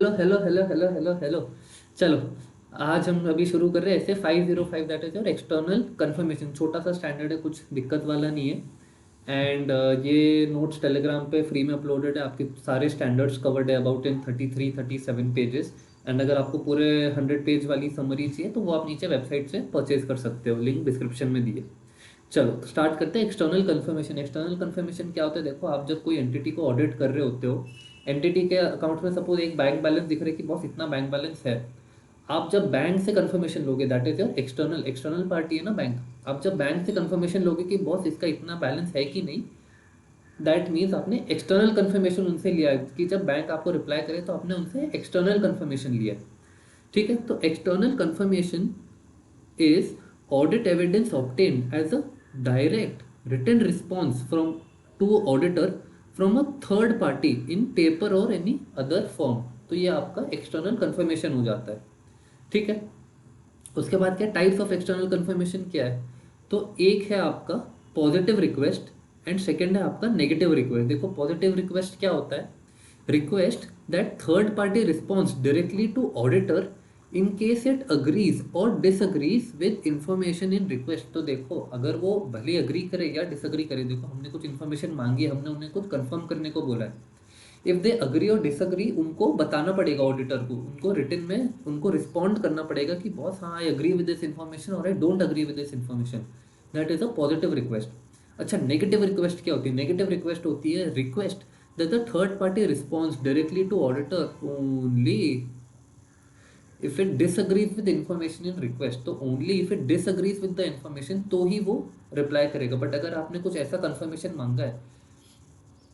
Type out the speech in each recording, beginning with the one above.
Hello hello hello hello hello hello. चलो, आज हम अभी शुरू कर रहे हैं ऐसे 505, that is your external confirmation. छोटा सा स्टैंडर्ड है, कुछ दिक्कत वाला नहीं है। एंड ये नोट्स टेलीग्राम पे फ्री में अपलोडेड है। आपके सारे स्टैंडर्ड्स कवर्ड है अबाउट इन 33-37 पेजेस। एंड अगर आपको पूरे 100 पेज वाली समरी चाहिए तो वो आप नीचे वेबसाइट से परचेज कर सकते हो, लिंक डिस्क्रिप्शन में दिए। चलो तो स्टार्ट करते हैं। External confirmation. एक्सटर्नल कंफर्मेशन क्या होता है? देखो, आप जब कोई एंटिटी को ऑडिट कर रहे होते हो, एंटिटी के अकाउंट में सपोज एक बैंक बैलेंस दिख रहा है कि बॉस इतना बैंक बैलेंस है। आप जब बैंक से कंफर्मेशन लोगे, that is your external, external party है ना बैंक। आप जब बैंक से कंफर्मेशन लोगे कि बॉस इसका इतना बैलेंस है कि नहीं, दैट मीन्स आपने एक्सटर्नल कंफर्मेशन उनसे लिया है। कि जब बैंक आपको रिप्लाई करे तो आपने उनसे एक्सटर्नल कंफर्मेशन लिया है। ठीक है, तो external confirmation is audit evidence obtained as a direct written response from to auditor from a third party in paper or any other form। तो ये आपका एक्सटर्नल कंफर्मेशन हो जाता है। ठीक है, उसके बाद क्या टाइप्स ऑफ एक्सटर्नल कंफर्मेशन क्या है? तो एक है आपका पॉजिटिव रिक्वेस्ट एंड सेकंड है आपका नेगेटिव रिक्वेस्ट। देखो, पॉजिटिव रिक्वेस्ट क्या होता है? Request that third party response directly to auditor in case it agrees और disagrees with information in request. तो देखो, अगर वो भले अग्री करे या डिसअग्री करे, देखो हमने कुछ इन्फॉर्मेशन मांगी है, हमने उन्हें कुछ कंफर्म करने को बोला है। इफ दे अग्री और डिसअग्री, उनको बताना पड़ेगा ऑडिटर को, उनको रिटन में उनको रिस्पॉन्ड करना पड़ेगा कि बॉस हाँ, I agree with this information और I don't agree with this information. That is a positive request. अच्छा, नेगेटिव रिक्वेस्ट क्या होती है? नेगेटिव रिक्वेस्ट होती है request that the third party response directly to auditor only if it disagrees with information in request. तो only if it disagrees with the information तो ही वो रिप्लाई करेगा। बट अगर आपने कुछ ऐसा कंफर्मेशन मांगा है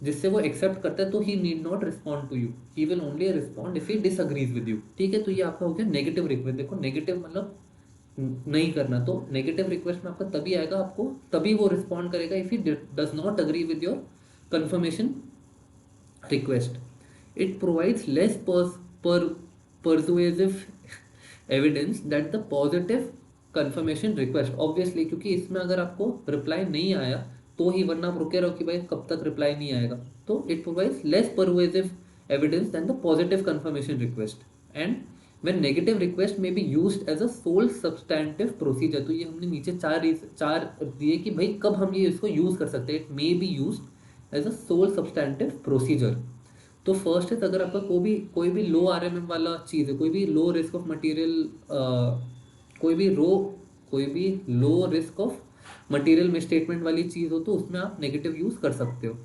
जिससे वो एक्सेप्ट करता है तो he need not respond to you, he will only respond if he disagrees with you. ठीक है, तो ये आपका हो गया नेगेटिव रिक्वेस्ट। देखो, नेगेटिव मतलब नहीं करना, तो नेगेटिव रिक्वेस्ट में आपका तभी आएगा, आपको तभी वो रिस्पॉन्ड करेगा if he does not agree with your confirmation request. It provides less persuasive evidence that the positive confirmation request। obviously क्योंकि इसमें अगर आपको रिप्लाई नहीं आया तो ही, वरना आप रुके रहो कि भाई कब तक रिप्लाई नहीं आएगा। तो it provides less persuasive evidence than the positive confirmation request। and when negative request may be used as a sole substantive procedure। तो ये हमने नीचे चार दिए कि भाई कब हम ये इसको यूज कर सकते हैं। It may be use as a sole substantive procedure. तो फर्स्ट है, अगर आपका कोई भी लो आरएमएम वाला चीज़ है, कोई भी लो रिस्क ऑफ मटेरियल, कोई भी रो कोई भी low risk of material misstatement वाली चीज़ हो तो उसमें आप नेगेटिव यूज़ कर सकते हो।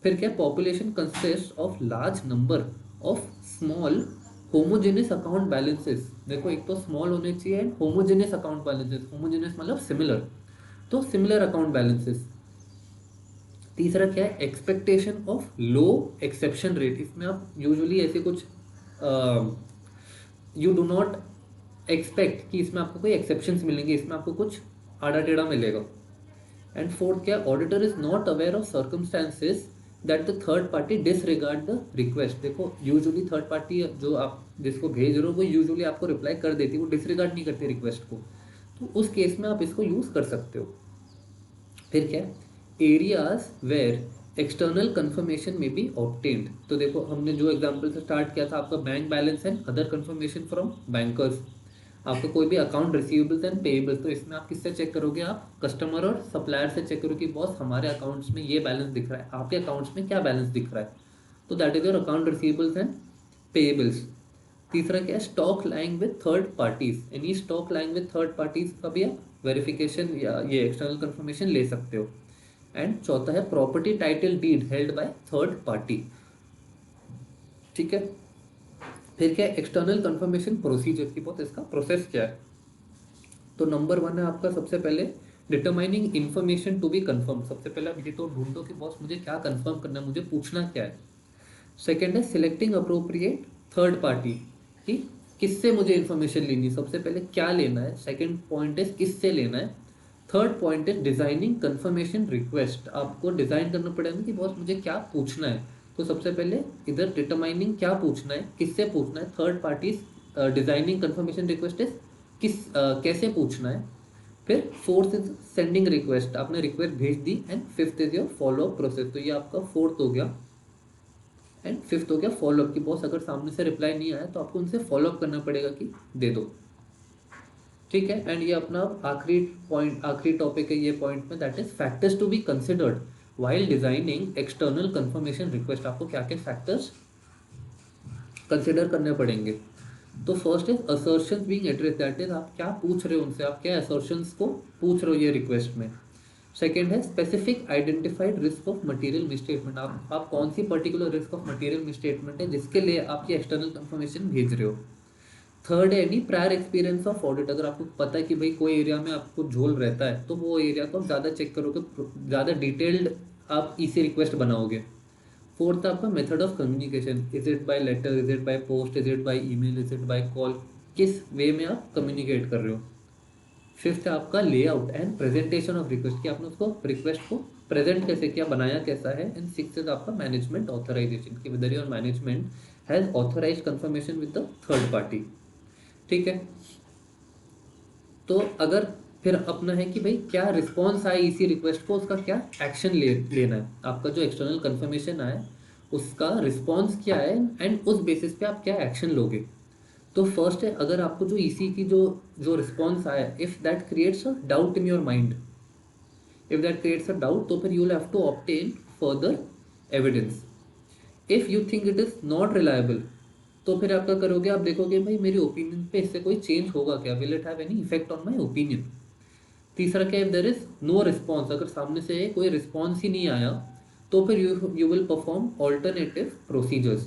फिर क्या, population consist of large number of small homogeneous account balances. देखो, एक तो स्मॉल होने चाहिए and homogeneous account balances. Homogeneous मतलब सिमिलर, तो सिमिलर अकाउंट बैलेंसेस। तीसरा क्या है, expectation of low exception rate. इसमें आप यूजुअली ऐसे कुछ यू डू नॉट एक्सपेक्ट कि इसमें आपको कोई एक्सेप्शंस मिलेंगे, इसमें आपको कुछ आड़ा टेढ़ा मिलेगा। एंड फोर्थ क्या, auditor is not aware of circumstances that the third party disregard the request. देखो, यूजुअली थर्ड पार्टी जो आप जिसको भेज रहे हो वो यूजुअली आपको रिप्लाई कर देती है, वो डिसरिगार्ड नहीं करती रिक्वेस्ट को। तो उस केस में आप इसको यूज़ कर सकते हो। फिर क्या, एरियाज वेयर एक्सटर्नल कंफर्मेशन में बी ऑब्टेन्ड। तो देखो, हमने जो एग्जांपल से स्टार्ट किया था, आपका bank balance and other confirmation from bankers. आपका कोई भी अकाउंट रिसीवेबल्स एंड पेएबल्स, तो इसमें आप किससे चेक करोगे? आप कस्टमर और सप्लायर से चेक करोगे कि बॉस हमारे अकाउंट्स में ये बैलेंस दिख रहा है, आपके अकाउंट्स में क्या बैलेंस दिख रहा है। तो that is your account receivables and payables. तीसरा क्या है, stock lying with third parties. Any stock lying with third parties का भी आप वेरिफिकेशन या ये एक्सटर्नल कंफर्मेशन ले सकते हो। एंड चौथा है property title deed held by third party. ठीक है, फिर क्या है, एक्सटर्नल कंफर्मेशन प्रोसीजर की बहुत इसका प्रोसेस क्या है? तो नंबर वन है आपका सबसे पहले determining information to be confirm. सबसे पहले आप ये तो ढूंढो कि बॉस मुझे क्या कंफर्म करना है, मुझे पूछना क्या है। सेकेंड है सिलेक्टिंग अप्रोप्रिएट थर्ड पार्टी, कि किससे मुझे इन्फॉर्मेशन लेनी है। सबसे पहले क्या लेना है, सेकेंड पॉइंट है किससे लेना है। थर्ड पॉइंट है डिजाइनिंग कंफर्मेशन रिक्वेस्ट। आपको डिजाइन करना पड़ेगा कि बॉस मुझे क्या पूछना है। तो सबसे पहले इधर डिटरमाइनिंग क्या पूछना है, किससे पूछना है। Third party designing confirmation request is कैसे पूछना है। फिर फोर्थ इज सेंडिंग रिक्वेस्ट, आपने रिक्वेस्ट भेज दी। And fifth is your follow up process. तो ये आपका फोर्थ हो गया एंड फिफ्थ हो गया फॉलोअप की बॉस अगर सामने से रिप्लाई नहीं आया तो आपको उनसे फॉलोअप करना पड़ेगा कि दे दो, ठीक है। एंड ये अपना आखिरी पॉइंट, आखिरी टॉपिक है ये पॉइंट में, that is factors to be considered while designing external confirmation request. आपको क्या क्या फैक्टर्स कंसिडर करने पड़ेंगे। तो first is assertions being address, that is आप क्या पूछ रहे हो उनसे, आप क्या असर्शंस को पूछ रहे हो ये रिक्वेस्ट में। सेकेंड है specific identified risk of material misstatement, आप कौन सी particular risk of material misstatement है जिसके लिए आप ये एक्सटर्नल कंफर्मेशन भेज रहे हो। थर्ड है any prior experience of audit, अगर आपको पता है कि भाई कोई एरिया में आपको झोल रहता है तो वो एरिया को आप ज़्यादा चेक करोगे, ज़्यादा डिटेल्ड आप ईसी रिक्वेस्ट बनाओगे। फोर्थ आपका method of communication, is it by letter, is it by post, is it by email, is it by call, किस वे में आप कम्युनिकेट कर रहे हो। फिफ्थ है आपका layout and presentation of request, कि आपने उसको रिक्वेस्ट को प्रेजेंट कैसे किया, बनाया कैसा है। एंड सिक्स है आपका मैनेजमेंट ऑथराइजेशन, कि whether your management has authorised confirmation with the third party, ठीक है। तो अगर फिर अपना है कि भाई क्या रिस्पॉन्स आए इसी रिक्वेस्ट को, उसका क्या एक्शन लेना है, आपका जो एक्सटर्नल कंफर्मेशन आए उसका रिस्पॉन्स क्या है एंड उस बेसिस पे आप क्या एक्शन लोगे। तो फर्स्ट है अगर आपको जो ईसी की जो जो रिस्पॉन्स आया, if that creates a doubt in your mind, if that creates a doubt, तो फिर you will have to obtain further evidence. If you think it is not reliable, तो फिर आप क्या करोगे, आप देखोगे भाई मेरी ओपिनियन पे इससे कोई चेंज होगा क्या, will it have any effect on my opinion. तीसरा क्या, if there is no response, अगर सामने से कोई रिस्पॉन्स ही नहीं आया तो फिर you will perform alternative procedures.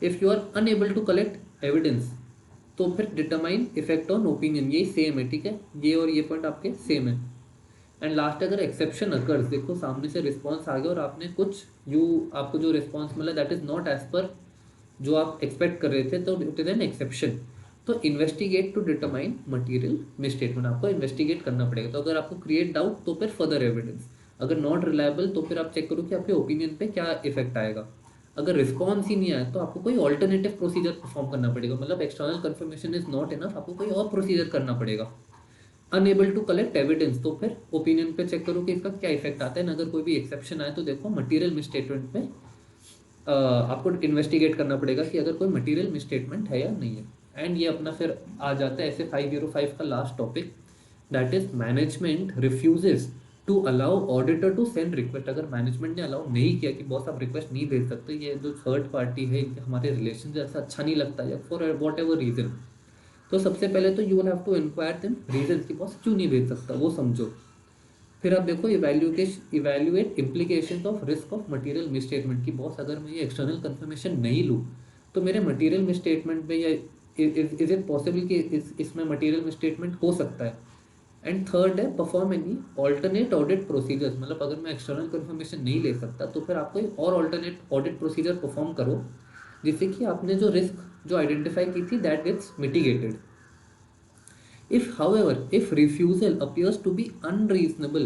If you are unable to collect evidence, तो फिर डिटरमाइन इफेक्ट ऑन ओपिनियन, ये सेम है, ठीक है, ये और ये पॉइंट आपके सेम है। एंड लास्ट अगर एक्सेप्शन अकर्स, देखो सामने से रिस्पॉन्स आ गया और आपने कुछ आपको जो रिस्पॉन्स मिला that is not as per जो आप एक्सपेक्ट कर रहे थे, तो इट इज एन एक्सेप्शन। तो investigate to determine material misstatement, आपको इन्वेस्टिगेट करना पड़ेगा। तो अगर आपको क्रिएट डाउट तो फिर फर्दर एविडेंस, अगर नॉट रिलायबल तो फिर आप चेक करो कि आपके ओपिनियन पे क्या इफेक्ट आएगा। अगर रिस्पॉन्स ही नहीं आया तो आपको कोई ऑल्टरनेटिव प्रोसीजर परफॉर्म करना पड़ेगा, मतलब external confirmation is not enough, आपको कोई और प्रोसीजर करना पड़ेगा। अनएबल टू कलेक्ट एविडेंस, तो फिर ओपिनियन पे चेक करो कि इसका क्या इफेक्ट आता है, अगर कोई भी एक्सेप्शन आए तो देखो मटेरियल मिसस्टेटमेंट पे आपको इन्वेस्टिगेट करना पड़ेगा कि अगर कोई मटेरियल मिसस्टेटमेंट है या नहीं है। एंड ये अपना फिर आ जाता है ऐसे 505 का last topic, that is management refuses to allow auditor to send request, अगर मैनेजमेंट ने अलाउ नहीं किया कि बॉस आप रिक्वेस्ट नहीं भेज सकते, ये जो थर्ड पार्टी है हमारे रिलेशन जैसा अच्छा नहीं लगता या फॉर वॉट एवर रीजन, तो सबसे पहले तो you will have to inquire them reason कि बॉस क्यों नहीं भेज सकता वो समझो। फिर आप देखो evaluate implication of risk of material misstatement, कि बॉस अगर मैं ये एक्सटर्नल कंफर्मेशन नहीं लूँ तो मेरे मटेरियल मिसस्टेटमेंट में या इज इट पॉसिबल कि इसमें मटेरियल मिसस्टेटमेंट हो सकता है। एंड थर्ड है perform any alternate audit procedures, मतलब अगर मैं एक्सटर्नल कंफर्मेशन नहीं ले सकता तो फिर आप कोई और ऑल्टरनेट ऑडिट प्रोसीजर परफॉर्म करो जिससे कि आपने जो रिस्क जो आइडेंटिफाई की थी that gets mitigated. If, however, if refusal appears to be unreasonable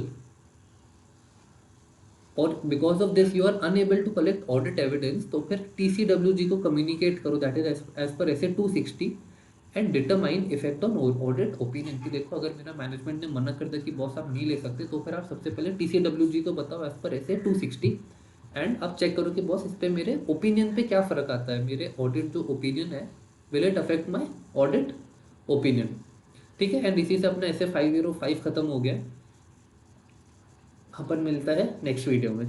और because of this you are unable to collect audit evidence, तो फिर TCWG को communicate करो, that is as per SA 260 and determine effect on audit opinion, कि देखो अगर मेरा management ने मना कर दिया कि बॉस आप नहीं ले सकते तो फिर आप सबसे पहले TCWG को बताओ as per SA 260 एंड आप चेक करो कि बॉस इस पर मेरे ओपिनियन पे क्या फ़र्क आता है, मेरे ऑडिट जो ओपिनियन है will it affect my audit opinion, ठीक है। एंड इसी से अपना ऐसे 505 खत्म हो गया। अपन मिलता है नेक्स्ट वीडियो में।